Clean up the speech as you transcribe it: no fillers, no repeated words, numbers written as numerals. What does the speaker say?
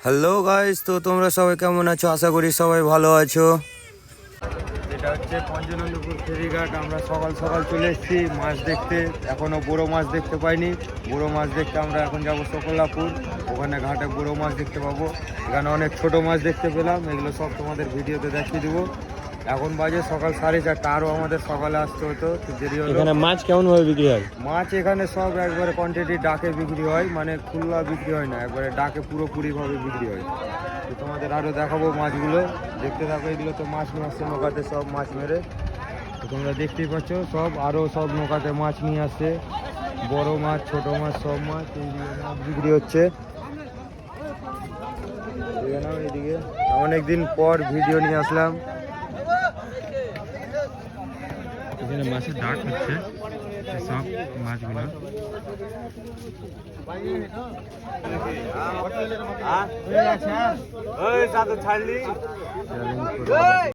Hello guys, তো তোমরা সবাই কেমন আছো? আশা করি সবাই ভালো আছো। এটা হচ্ছে পঞ্চনন্দপুর ফেরিঘাট। আমরা সকাল সকাল চলে এসেছি মাছ দেখতে। এখনো বড় মাছ দেখতে পাইনি। বড় মাছ দেখতে আমরা এখন যাবো সকলাপুর। ওখানে ঘাটে বড় মাছ দেখতে পাবো। এখানে অনেক ছোট মাছ দেখতে পেলাম, এগুলো সব তোমাদের ভিডিওতে দেখিয়ে দেবো। এখন বাজে সকাল 4:30, আরও আমাদের সকালে আসতে হতো, দেরি হলো। এখানে মাছ কেমন ভাবে বিক্রি হয়? মাছ এখানে সব একবারে কোয়ান্টিটি ডাকে বিক্রি হয়, মানে খুল্লা বিক্রি হয় না, একবারে ডাকে পুরোপুরিভাবে বিক্রি হয়। তো তোমাদের আরও দেখাবো মাছগুলো, দেখতে থাকো। এগুলো তো মাছ নিয়ে আসছে নৌকাতে, সব মাছ মেরে। তো তোমরা দেখতেই পাচ্ছ, সব আরও সব নৌকাতে মাছ নিয়ে আসছে, বড় মাছ ছোট মাছ সব মাছ এইদিকে মাছ বিক্রি হচ্ছে। এইদিকে অনেকদিন পর ভিডিও নিয়ে আসলাম। এখানে মাছের ডাক হচ্ছে সব মাছগুলো। ছাড়লি